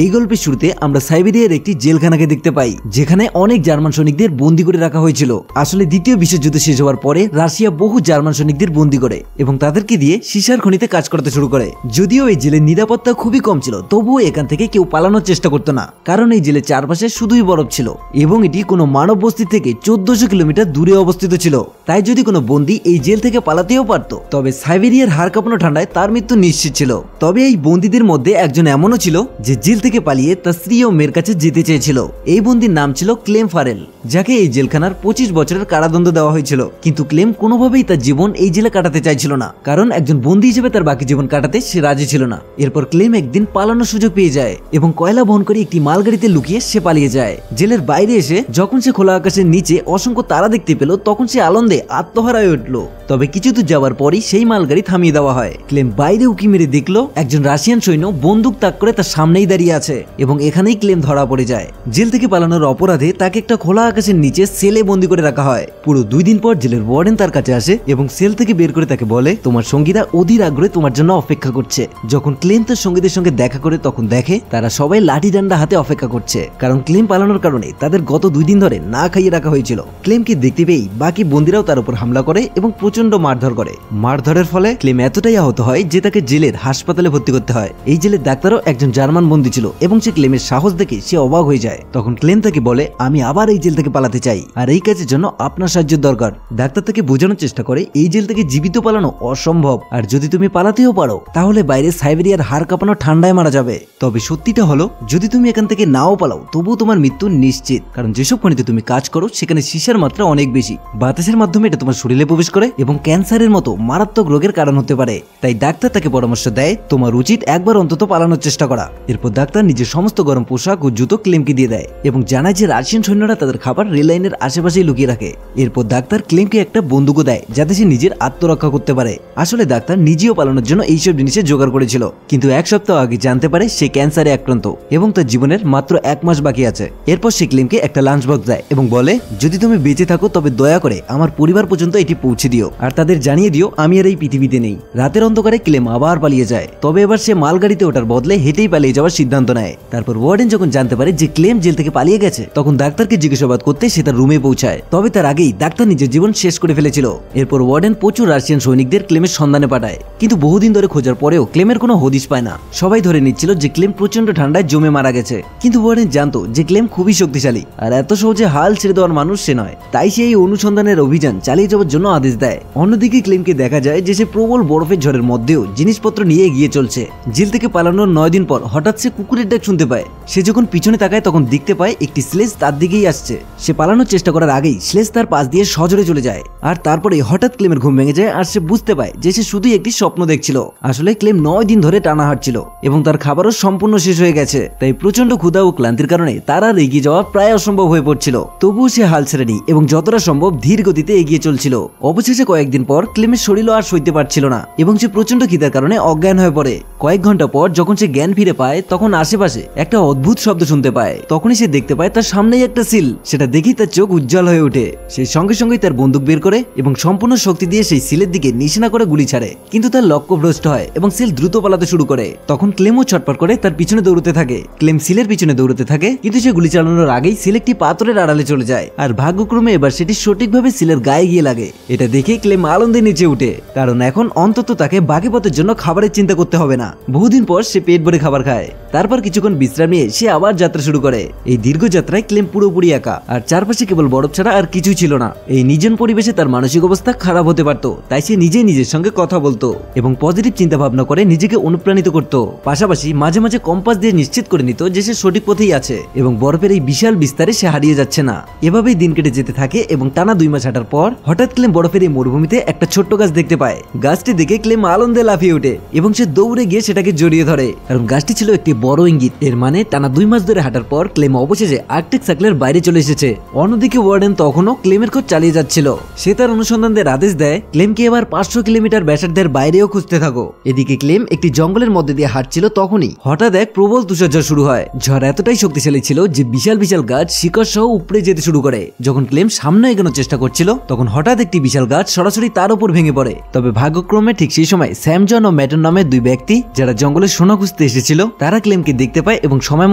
এই গল্পের শুরুতে আমরা সাইবেরিয়ার একটি জেলখানাকে দেখতে পাই, যেখানে অনেক জার্মান সৈনিকদের বন্দী করে রাখা হয়েছিল। আসলে দ্বিতীয় বিশ্বযুদ্ধ শেষ হওয়ার পরে রাশিয়া বহু জার্মান সৈনিকদের বন্দী করে এবং তাদেরকে দিয়ে সীসার খনিতে কাজ করতে শুরু করে। যদিও এই জেলের নিরাপত্তা খুবই কম ছিল, তবুও এখান থেকে কেউ পালানোর চেষ্টা করতো না, কারণ এই জেলের চারপাশে শুধুই বরফ ছিল এবং এটি কোনো মানব বস্তি থেকে 1400 কিলোমিটার দূরে অবস্থিত ছিল। তাই যদি কোনো বন্দী এই জেল থেকে পালাতেও পারত, তবে সাইবেরিয়ার হাড় কাঁপানো ঠান্ডায় তার মৃত্যু নিশ্চিত ছিল। তবে এই বন্দীদের মধ্যে একজন এমনও ছিল যে জেল থেকে পালিয়ে তার স্ত্রী ও মেয়ের কাছে যেতে চেয়েছিল। এই বন্দীর নাম ছিল ক্লেম ফারেল, যাকে এই জেলখানার 25 বছরের কারাদণ্ড দেওয়া হয়েছিল। কিন্তু ক্লেম কোনোভাবেই তার জীবন এই জেলে কাটাতে চাইছিল না, কারণ একজন বন্দী হিসেবে তার বাকি জীবন কাটাতে সে রাজি ছিল না। এরপর ক্লেম একদিন পালানোর সুযোগ পেয়ে যায় এবং কয়লা বহন করে একটি মালগাড়িতে লুকিয়ে সে পালিয়ে যায়। জেলের বাইরে এসে যখন সে খোলা আকাশের নিচে অসংখ্য তারা দেখতে পেল, তখন সে আনন্দে আত্মহারা হয়ে উঠল। তবে কিছু দূর যাওয়ার পরই সেই মালগাড়ি থামিয়ে দেওয়া হয়। ক্লেম বাইরে উকি মেরে দেখলো একজন রাশিয়ান সৈন্য বন্দুক তাক করে তার সামনেই দাঁড়িয়ে আছে এবং এখানেই ক্লেম ধরা পড়ে যায়। জেল থেকে পালানোর অপরাধে তাকে একটা খোলা আকাশের নিচে সেলে বন্দী করে রাখা হয়। পুরো 2 দিন পর জেলের ওয়ার্ডেন তার কাছে আসে এবং সেল থেকে বের করে তাকে বলে, তোমার সঙ্গীরা অধীর আগ্রহে তোমার জন্য অপেক্ষা করছে। যখন ক্লেম তার সঙ্গীদের সঙ্গে দেখা করে, তখন দেখে তারা সবাই লাঠি ডান্ডা হাতে অপেক্ষা করছে, কারণ ক্লেম পালানোর কারণে তাদের গত 2 দিন ধরে না খাইয়ে রাখা হয়েছিল। ক্লেমকে দেখতে পেয়েই বাকি বন্দীরাও তার উপর হামলা করে এবং প্রচন্ড মারধর করে। মারধরের ফলে ক্লেম এতটাই আহত হয় যে তাকে জেলের হাসপাতালে ভর্তি করতে হয়। এই জেলের ডাক্তারও একজন জার্মান বন্দী ছিল এবং সে ক্লেমের সাহস দেখে সে অবাক হয়ে যায়। তখন ক্লেম তাকে বলে, আমি আবার এই জেল থেকে পালাতে চাই, আর এই কাজের জন্য আপনার সাহায্যের দরকার। ডাক্তার তাকে বোঝানোর চেষ্টা করে এই জেল থেকে জীবিত পালানো অসম্ভব, আর যদি তুমি পালাতেও পারো তাহলে বাইরে সাইবেরিয়ার হাড় কাঁপানো ঠান্ডায় মারা যাবে। তবে সত্যিটা হলো, যদি তুমি এখান থেকে নাও পালাও তবুও তোমার মৃত্যু নিশ্চিত, কারণ যেসব খনিতে তুমি কাজ করো সেখানে সীসার মাত্রা অনেক বেশি। বাতাসের মাধ্যমে এটা তোমার শরীরে প্রবেশ করে এবং ক্যান্সারের মতো মারাত্মক রোগের কারণ হতে পারে। তাই ডাক্তার তাকে পরামর্শ দেয়, তোমার উচিত একবার অন্তত পালানোর চেষ্টা করা। এরপর ডাক্তার নিজের সমস্ত গরম পোশাক ও জুতো ক্লেমকে দিয়ে দেয় এবং জানায় যে রাশিয়ান সৈন্যরা তাদের খাবার রেল লাইনের আশেপাশেই লুকিয়ে রাখে। এরপর ডাক্তার ক্লেমকে একটা বন্দুকও দেয় যাতে সে নিজের আত্মরক্ষা করতে পারে। আসলে ডাক্তার নিজেও পালানোর জন্য এইসব জিনিসের জোগাড় করেছিল, কিন্তু 1 সপ্তাহ আগে জানতে পারে সে ক্যান্সারে আক্রান্ত এবং তার জীবনের মাত্র 1 মাস বাকি আছে। এরপর সে ক্লেমকে একটা লাঞ্চ বক্স দেয় এবং বলে, যদি তুমি বেঁচে থাকো তবে দয়া করে আমার পরিবার পর্যন্ত এটি পৌঁছে দিও, আর তাদের জানিয়ে দিও আমি আর এই পৃথিবীতে নেই। রাতের অন্ধকারে ক্লেম আবার পালিয়ে যায়, তবে এবার সে মালগাড়িতে ওঠার বদলে হেঁটেই পালিয়ে যাওয়ার সিদ্ধান্ত নেয়। তারপর ওয়ার্ডেন যখন জানতে পারে যে ক্লেম জেল থেকে পালিয়ে গেছে, তখন ডাক্তারকে জিজ্ঞাসাবাদ করতে সে তার রুমে পৌঁছায়। তবে তার আগেই ডাক্তার নিজের জীবন শেষ করে ফেলেছিল। এরপর ওয়ার্ডেন প্রচুর রাশিয়ান সৈনিকদের ক্লেমের সন্ধানে পাঠায়, কিন্তু বহুদিন ধরে খোঁজার পরেও ক্লেমের কোনো হদিশ পায় না। সবাই ধরে নিচ্ছিল যে ক্লেম প্রচন্ড ঠান্ডায় জমে মারা গেছে, কিন্তু ওয়ার্ডেন জানতো যে ক্লেম খুবই শক্তিশালী আর এত সহজে হাল ছেড়ে দেওয়ার মানুষ সে নয়। তাই সে এই অনুসন্ধানের অভিযান চালিয়ে যাওয়ার জন্য আদেশ দেয়। অন্যদিকে ক্লেমকে দেখা যায় যে সে প্রবল বরফের ঝড়ের মধ্যেও জিনিসপত্র নিয়ে এগিয়ে চলছে। জেল থেকে পালানোর 9 দিন পর হঠাৎ সে কুকুরের ডাক শুনতে পায়। সে যখন পিছনে তাকায় তখন দেখতে পায় একটি স্লেজ তার দিকেই আসছে। সে পালানোর চেষ্টা করার আগেই স্লেজ তার পাশ দিয়ে সজোরে চলে যায়, আর তারপরে হঠাৎ ক্লেমের ঘুম ভেঙে যায় আর সে বুঝতে পায় যে সে শুধুই একটি স্বপ্ন দেখছিল। আসলে ক্লেম 9 দিন ধরে টানা হাঁটছিল এবং তার খাবারও সম্পূর্ণ শেষ হয়ে গেছে। তাই প্রচন্ড ক্ষুধা ও ক্লান্তির কারণে তার আর এগিয়ে যাওয়া প্রায় অসম্ভব হয়ে পড়ছিল। তবুও সে হাল ছেড়েনি এবং যতটা সম্ভব ধীর গতিতে এগিয়ে চলছিল। অবশেষে কয়েকদিন পর ক্লেমের শরীরও আর সইতে পারছিল না এবং সে প্রচন্ড খিদার কারণে অজ্ঞান হয়ে পড়ে। কয়েক ঘন্টা পর যখন সে জ্ঞান ফিরে পায়, তখন আশেপাশে একটা অদ্ভুত শব্দ শুনতে পায়। তখনই সে দেখতে পায় তার সামনেই একটা সিল। সেটা দেখেই তার চোখ উজ্জ্বল হয়ে ওঠে। সেই সঙ্গে সঙ্গেই তার বন্দুক বের করে এবং সম্পূর্ণ শক্তি দিয়ে সেই সিলের দিকে নিশানা করে গুলি ছাড়ে, কিন্তু তার লক্ষ্য ভ্রষ্ট হয় এবং সিল দ্রুত পালাতে শুরু করে। তখন ক্লেমও ছটফট করে তার পিছনে দৌড়তে থাকে। ক্লেম সিলের পিছনে দৌড়তে থাকে, কিন্তু সে গুলি চালানোর আগেই সিল একটি পাথরের আড়ালে চলে যায়, আর ভাগ্যক্রমে এবার সেটি সঠিকভাবে সিলের গায়ে গিয়ে লাগে। এটা দেখে ক্লেম আনন্দে নিচে উঠে, কারণ এখন অন্তত তাকে বাকি পথের জন্য খাবারের চিন্তা করতে হবে না। বহুদিন পর সে পেট ভরে খাবার খায়। তারপর কিছুক্ষণ বিশ্রাম নিয়ে সে আবার যাত্রা শুরু করে। এই দীর্ঘ যাত্রায় ক্লেম পুরোপুরি একা, আর চারপাশে কেবল বরফ ছাড়া আর কিছুই ছিল না। এই নির্জন পরিবেশে তার মানসিক অবস্থা খারাপ হতে পারত, তাই সে নিজেই নিজের সঙ্গে কথা বলতো এবং পজিটিভ চিন্তা ভাবনা করে নিজেকে অনুপ্রাণিত করত। পাশাপাশি মাঝে মাঝে কম্পাস দিয়ে নিশ্চিত করে নিত যে সে সঠিক পথেই আছে এবং বরফের এই বিশাল বিস্তারে সে হারিয়ে যাচ্ছে না। এভাবেই দিন কেটে যেতে থাকে এবং টানা 2 মাস হাঁটার পর হঠাৎ ক্লেম বরফের এই মরুভূমিতে একটা ছোট্ট গাছ দেখতে পায়। গাছটি দেখে ক্লেম আনন্দে লাফিয়ে ওঠে এবং সে দৌড়ে গিয়ে সেটাকে জড়িয়ে ধরে, কারণ গাছটি ছিল একটি বড় ইঙ্গিত। এর মানে টানা 2 মাস ধরে হাঁটার পর ক্লেম অবশেষে আর্কটিক সার্কেলের বাইরে চলে এসেছে। অন্যদিকে ওয়ার্ডেন তখনও ক্লেমের খোঁজ চালিয়ে যাচ্ছিল। সে তার অনুসন্ধানদের আদেশ দেয় ক্লেমকে এবার 500 কিলোমিটার ব্যাসার্ধের বাইরেও খুঁজতে থাকো। এদিকে ক্লেম একটি জঙ্গলের মধ্যে দিয়ে হাঁটছিল, তখনই হঠাৎ এক প্রবল তুষারঝড় শুরু হয়। ঝড় এতটাই শক্তিশালী ছিল যে বিশাল বিশাল গাছ শিকড় সহ উপড়ে যেতে শুরু করে। যখন ক্লেম সামনে এগোনোর চেষ্টা করছিল, তখন হঠাৎ একটি বিশাল গাছ সরাসরি তার উপর ভেঙে পড়ে। তবে ভাগ্যক্রমে ঠিক সেই সময় স্যাম জন ও ম্যাটন নামের 2 ব্যক্তি, যারা জঙ্গলে সোনা খুঁজতে এসেছিল, তারা ক্লেম ক্লেমকে দেখতে পায় এবং সময়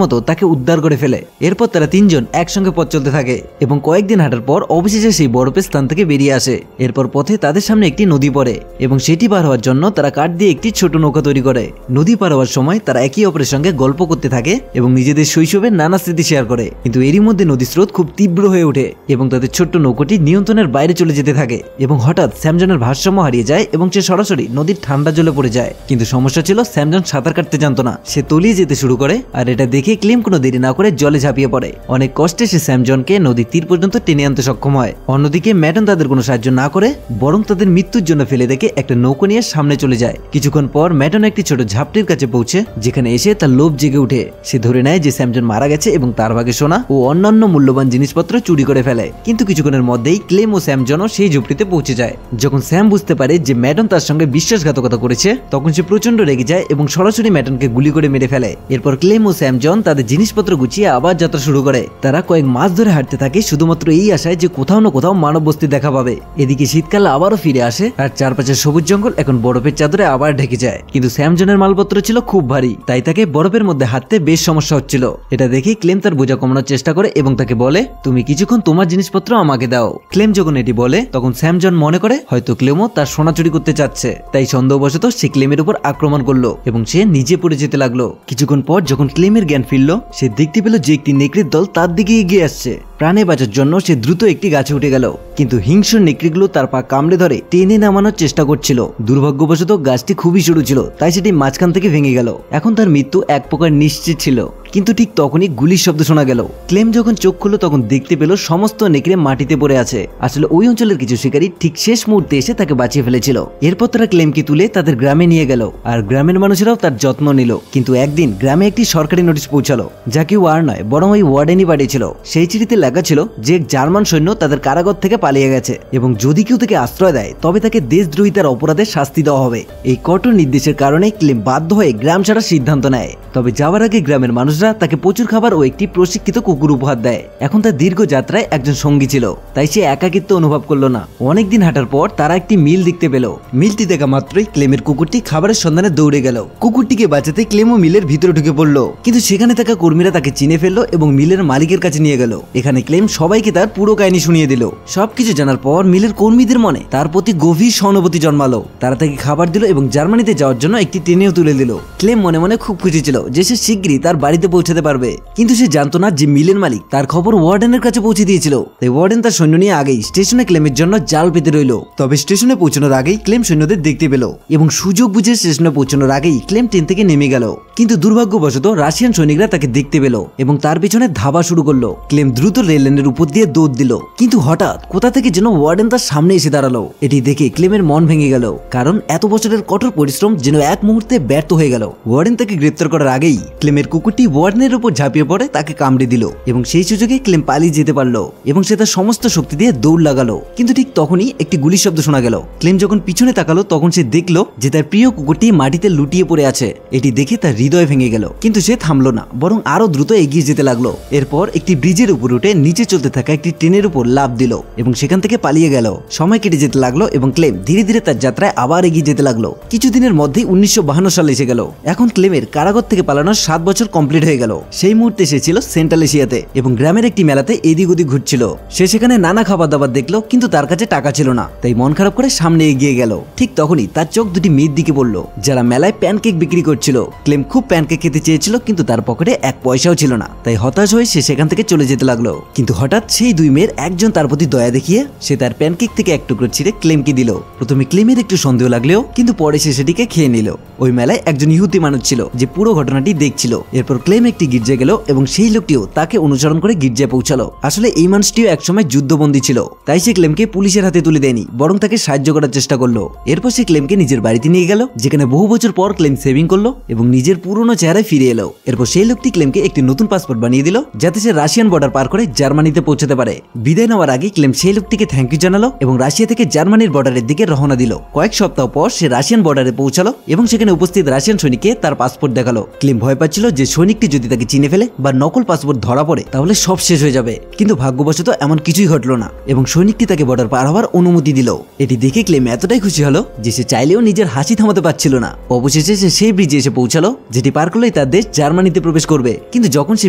মতো তাকে উদ্ধার করে ফেলে। এরপর তারা তিনজন একসঙ্গে পথ চলতে থাকে এবং কয়েকদিন হাঁটার পর অবশেষে সেই বরফের স্থান থেকে বেরিয়ে আসে। এরপর পথে তাদের সামনে একটি নদী পড়ে এবং সেটি পার হওয়ার জন্য তারা কাঠ দিয়ে একটি ছোট নৌকা তৈরি করে। নদী পার হওয়ার সময় তারা একে অপরের সঙ্গে গল্প করতে থাকে এবং নিজেদের শৈশবের নানা স্মৃতি শেয়ার করে। কিন্তু এরই মধ্যে নদীর স্রোত খুব তীব্র হয়ে ওঠে এবং তাদের ছোট্ট নৌকাটি নিয়ন্ত্রণের বাইরে চলে যেতে থাকে এবং হঠাৎ স্যামজনের ভারসাম্য হারিয়ে যায় এবং সে সরাসরি নদীর ঠান্ডা জলে পড়ে যায়। কিন্তু সমস্যা ছিল স্যামজন সাঁতার কাটতে জানতো না। সে তলিয়ে যেতে শুরু করে আর এটা দেখে ক্লেম কোনো দেরি না করে জলে ঝাঁপিয়ে পড়ে। অনেক কষ্টে সে স্যামজনকে নদীর তীর পর্যন্ত টেনে আনতে সক্ষম হয়। অন্যদিকে ম্যাডন তাদের কোনো সাহায্য না করে বরং তাদের মৃত্যুর জন্য ফেলে রেখে একটা নৌকো নিয়ে সামনে চলে যায়। কিছুক্ষণ পর ম্যাডন একটি ছোট ঝাপটির কাছে পৌঁছে, যেখানে এসে তার লোভ জেগে উঠে। সে ধরে নেয় যে স্যামজন মারা গেছে এবং তার ভাগে সোনা ও অন্যান্য মূল্যবান জিনিসপত্র চুরি করে ফেলে। কিন্তু কিছুক্ষণের মধ্যেই ক্লেম ও স্যামজনও সেই ঝুপড়িতে পৌঁছে যায়। যখন স্যাম বুঝতে পারে যে ম্যাডন তার সঙ্গে বিশ্বাসঘাতকতা করেছে, তখন সে প্রচন্ড রেগে যায় এবং সরাসরি ম্যাডনকে গুলি করে মেরে ফেলে। এরপর ক্লেম ও স্যামজন তাদের জিনিসপত্র গুছিয়ে আবার যাত্রা শুরু করে। তারা কয়েক মাস ধরে হাঁটতে থাকে শুধুমাত্র এই আশায় যে কোথাও না কোথাও মানব বস্তি দেখা পাবে। এদিকে শীতকাল আবারও ফিরে আসে আর চারপাশের সবুজ জঙ্গল এখন বরফের চাদরে আবার ঢেকে যায়। কিন্তু স্যামজনের মালপত্র ছিল খুব ভারী, তাই তাকে বরফের মধ্যে হাঁটতে বেশ সমস্যা হচ্ছিল। এটা দেখে ক্লেম তার বোঝা কমানোর চেষ্টা করে এবং তাকে বলে, তুমি কিছুক্ষণ তোমার জিনিসপত্র আমাকে দাও। ক্লেম যখন এটি বলে তখন স্যামজন মনে করে হয়তো ক্লেমও তার সোনা চুরি করতে চাচ্ছে, তাই সন্দেহবশত সে ক্লেমের উপর আক্রমণ করলো এবং সে নিজে পড়ে যেতে লাগলো। কিছুক্ষণ পর যখন ক্লেমের জ্ঞান ফিরল, সে দেখতে পেল যে একটি নেকড়ের দল তার দিকে এগিয়ে আসছে। প্রাণে বাঁচার জন্য সে দ্রুত একটি গাছে উঠে গেল, কিন্তু হিংস্র নেকড়েগুলো তার পা কামড়ে ধরে টেনে নামানোর চেষ্টা করছিল। দুর্ভাগ্যবশত গাছটি খুবই সরু ছিল, তাই সেটি মাঝখান থেকে ভেঙে গেল। এখন তার মৃত্যু এক প্রকার নিশ্চিত ছিল। কিন্তু ঠিক তখনই গুলির শব্দ শোনা গেল। ক্লেম যখন চোখ খুলল তখন দেখতে পেল সমস্ত নেকড়ে মাটিতে পড়ে আছে। আসলে ওই অঞ্চলের কিছু শিকারী ঠিক শেষ মুহূর্তে এসে তাকে বাঁচিয়ে ফেলেছিল। এরপর তারা ক্লেমকে তুলে তাদের গ্রামে নিয়ে গেল আর গ্রামের মানুষেরাও তার যত্ন নিল। কিন্তু একদিন গ্রামে একটি সরকারি নোটিশ পৌঁছালো, যা কেউ আর নয় বরং ওই ওয়ার্ডেনই পাঠিয়েছিল। সেই চিঠিতে লেখা ছিল যে জার্মান সৈন্য তাদের কারাগার থেকে পালিয়ে গেছে এবং যদি কেউ তাকে আশ্রয় দেয় তবে তাকে দেশদ্রোহিতার অপরাধে শাস্তি দেওয়া হবে। এই কঠোর নির্দেশের কারণে ক্লেম বাধ্য হয়ে গ্রাম ছাড়ার সিদ্ধান্ত নেয়। তবে যাওয়ার আগে গ্রামের মানুষরা তাকে প্রচুর খাবার ও একটি প্রশিক্ষিত কুকুর উপহার দেয়। এখন তার দীর্ঘ যাত্রায় একজন সঙ্গী ছিল, তাই সে একাকিত্ব অনুভব করলো না। অনেকদিন হাঁটার পর তারা একটি মিল দেখতে পেল। মিলটি দেখা মাত্রই ক্লেমের কুকুরটি খাবারের সন্ধানে দৌড়ে গেল। কুকুরটিকে বাঁচাতে ক্লেমও মিলের ভিতরে ঢুকে পড়লো, কিন্তু সেখানে থাকা কর্মীরা তাকে চিনে ফেললো এবং মিলের মালিকের কাছে নিয়ে গেল। এখানে ক্লেম সবাইকে তার পুরো কাহিনী শুনিয়ে দিল। সবকিছু জানার পর মিলের কর্মীদের মনে তার প্রতি গভীর সহানুভূতি জন্মালো। তারা তাকে খাবার দিল এবং জার্মানিতে যাওয়ার জন্য একটি ট্রেনেও তুলে দিল। ক্লেম মনে মনে খুব খুশি ছিল যে সে শীঘ্রই তার বাড়িতে পৌঁছাতে পারবে, কিন্তু সে জানতো না যে মিলের মালিক তার খবর ওয়ার্ডেনের কাছে পৌঁছে দিয়েছিল। তাই ওয়ার্ডেন তার সৈন্য নিয়ে আগেই স্টেশনে ক্লেমের জন্য জাল পেতে রইল। তবে স্টেশনে পৌঁছানোর আগেই ক্লেম সৈন্যদের দেখতে পেল এবং সুযোগ বুঝে স্টেশনে পৌঁছানোর আগেই ক্লেম ট্রেন থেকে নেমে গেল। কিন্তু দুর্ভাগ্যবশত রাশিয়ান সৈনিকরা তাকে দেখতে পেল এবং তার পিছনে ধাবা শুরু করলো। ক্লেম দ্রুত রেল লাইনের উপর দিয়ে দৌড় দিল, কিন্তু হঠাৎ কোথা থেকে যেন ওয়ার্ডেন তার সামনে এসে দাঁড়ালো। এটি দেখে ক্লেমের মন ভেঙে গেল, কারণ এত বছরের কঠোর পরিশ্রম যেন এক মুহূর্তে ব্যর্থ হয়ে গেল। ওয়ার্ডেন তাকে গ্রেপ্তার করার আগেই ক্লেমের কুকুরটি ওয়ার্ডেনের উপর ঝাঁপিয়ে পড়ে তাকে কামড়ে দিল এবং সেই সুযোগে ক্লেম পালিয়ে যেতে পারলো এবং সে তার সমস্ত শক্তি দিয়ে দৌড় লাগালো। কিন্তু ঠিক তখনই একটি গুলির শব্দ শোনা গেল। ক্লেম যখন পিছনে তাকালো তখন সে দেখলো যে তার প্রিয় কুকুরটি মাটিতে লুটিয়ে পড়ে আছে। এটি দেখে তার হৃদয় ভেঙে গেল, কিন্তু সে থামলো না, বরং আরো দ্রুত এগিয়ে যেতে লাগলো। এরপর একটি ব্রিজের উপর উঠে নিচে চলতে থাকা একটি ট্রেনের উপর লাফ দিল এবং সেখান থেকে পালিয়ে গেল। সময় কেটে যেতে লাগলো এবং ক্লেম ধীরে ধীরে তার যাত্রায় আবার এগিয়ে যেতে লাগলো। কিছুদিনের মধ্যেই 1952 সাল এসে গেল। এখন ক্লেমের কারাগার থেকে পালানোর 7 বছর কমপ্লিট হয়ে গেল। সেই মুহূর্তে সে ছিল সেন্ট্রাল এশিয়াতে এবং গ্রামের একটি মেলাতে এদিক ওদিক ঘুরছিল। সে সেখানে নানা খাবার দাবার দেখলো, কিন্তু তার কাছে টাকা ছিল না, তাই মন খারাপ করে সামনে এগিয়ে গেল। ঠিক তখনই তার চোখ দুটি মেয়ের দিকে পড়লো যারা মেলায় প্যানকেক বিক্রি করছিল। ক্লেম খুব প্যানকেক খেতে চেয়েছিল, কিন্তু তার পকেটে 1 পয়সাও ছিল না, তাই হতাশ হয়ে সে সেখান থেকে চলে যেতে লাগলো। কিন্তু হঠাৎ সেই দুই মেয়ের একজন তার প্রতি দয়া দেখিয়ে সে তার প্যানকেক থেকে এক টুকরো ছিঁড়ে ক্লেমকে দিল। প্রথমে ক্লেমের একটু সন্দেহ লাগলেও কিন্তু পরে সে সেটিকে খেয়ে নিল। ওই মেলায় একজন ইহুদি মানুষ ছিল যে পুরো ঘটনাটি দেখছিল। এরপর ক্লেম একটি গির্জায় গেল এবং সেই লোকটিও তাকে অনুসরণ করে গির্জায় পৌঁছালো। আসলে এই মানুষটিও একসময় যুদ্ধবন্দী ছিল, তাই সে ক্লেমকে পুলিশের হাতে তুলে দেয়নি, বরং তাকে সাহায্য করার চেষ্টা করলো। এরপর সে ক্লেমকে নিজের বাড়িতে নিয়ে গেল, যেখানে বহু বছর পর ক্লেম সেভিং করলো এবং নিজের পুরনো চেহারায় ফিরে এলো। এরপর সেই লোকটি ক্লেমকে একটি নতুন পাসপোর্ট বানিয়ে দিল, যাতে সে রাশিয়ান বর্ডার পার করে জার্মানিতে পৌঁছাতে পারে। বিদায় নেওয়ার আগে ক্লেম সেই লোকটিকে থ্যাংক ইউ জানালো এবং রাশিয়া থেকে জার্মানির বর্ডারের দিকে রওনা দিল। কয়েক সপ্তাহ পর সে রাশিয়ান বর্ডারে পৌঁছালো এবং সেখানে উপস্থিত রাশিয়ান সৈনিককে তার পাসপোর্ট দেখালো। ক্লেম ভয় পাচ্ছিল যে সৈনিকটি যদি তাকে চিনে ফেলে বা নকল পাসপোর্ট ধরা পড়ে তাহলে সব শেষ হয়ে যাবে, কিন্তু ভাগ্যবশত এমন কিছুই ঘটলো না এবং সৈনিকটি তাকে বর্ডার পার হওয়ার অনুমতি দিল। এটি দেখে ক্লেম এতটাই খুশি হলো যে সে চাইলেও নিজের হাসি থামাতে পারছিল না। অবশেষে সে সেই ব্রিজে এসে পৌঁছালো যেটি পার করলেই তার দেশ জার্মানিতে প্রবেশ করবে। কিন্তু যখন সে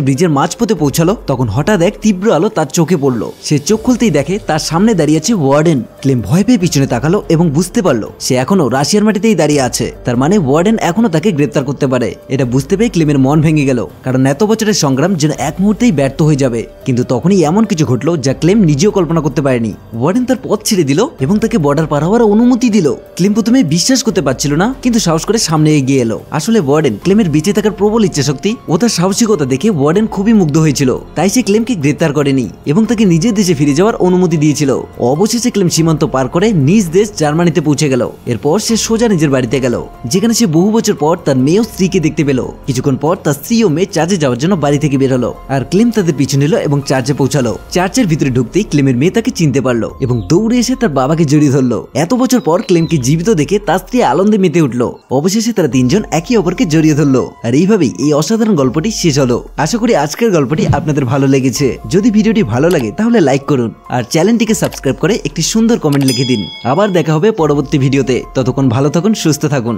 ব্রিজের মাঝপথে পৌঁছালো তখন হঠাৎ এক তীব্র আলো তার চোখে পড়লো। সে চোখ খুলতেই দেখে তার সামনে দাঁড়িয়ে আছে ওয়ার্ডেন। ক্লেম ভয় পেয়ে পিছনে তাকালো এবং বুঝতে পারলো সে এখনো রাশিয়ার মাটিতেই দাঁড়িয়ে আছে। তার মানে ওয়ার্ডেন এখনো তাকে গ্রেপ্তার করতে পারে। এটা বুঝতে পেরে ক্লেমের মন ভেঙে গেল, কারণ এত বছরের সংগ্রাম যেন এক মুহূর্তেই ব্যর্থ হয়ে যাবে। কিন্তু তখনই এমন কিছু ঘটলো যা ক্লেম নিজেও কল্পনা করতে পারেনি। ওয়ার্ডেন তার পথ ছেড়ে দিল এবং তাকে বর্ডার পার হওয়ার অনুমতি দিল। ক্লেম প্রথমে বিশ্বাস করতে পারছিল না, কিন্তু সাহস করে সামনে এগিয়ে এলো। আসলে ওয়ার্ডেন ক্লেমের বেঁচে থাকার প্রবল ইচ্ছাশক্তি ও তার সাহসিকতা দেখে ওয়ার্ডেন খুবই মুগ্ধ হয়েছিল। তাই সে ক্লেমকে গ্রেপ্তার করেনি এবং তাকে নিজের দেশে ফিরে যাওয়ার অনুমতি দিয়েছিল। অবশেষে ক্লেম সীমান্ত পার করে নিজ দেশ জার্মানিতে পৌঁছে গেল। এরপর সে সোজা নিজের বাড়িতে গেল, যেখানে সে বহু বছর পর তার মেয়ে ও স্ত্রীকে দেখতে পেল। কিছুক্ষণ পর তার স্ত্রী ও মেয়ে চার্চে যাওয়ার জন্য বাড়ি থেকে বের হলো, আর ক্লেম তাদের পিছু নিল এবং চার্চে পৌঁছালো। চার্চের ভিতরে ঢুকতেই ক্লেমের মেয়ে তাকে চিনতে পারলো এবং দৌড়ে এসে তার বাবাকে জড়িয়ে ধরলো। এত বছর পর ক্লেমকে জীবিত দেখে তার স্ত্রী আনন্দে মেতে উঠলো। অবশেষে তারা তিনজন একে অপরকে জড়িয়ে ধরলো, আর এইভাবেই এই অসাধারণ গল্পটি শেষ হলো। আশা করি আজকের গল্পটি আপনাদের ভালো লেগেছে। যদি ভিডিওটি ভালো লাগে তাহলে লাইক করুন আর চ্যানেলটিকে সাবস্ক্রাইব করে একটি সুন্দর কমেন্ট লিখে দিন। আবার দেখা হবে পরবর্তী ভিডিওতে। ততক্ষণ ভালো থাকুন, সুস্থ থাকুন।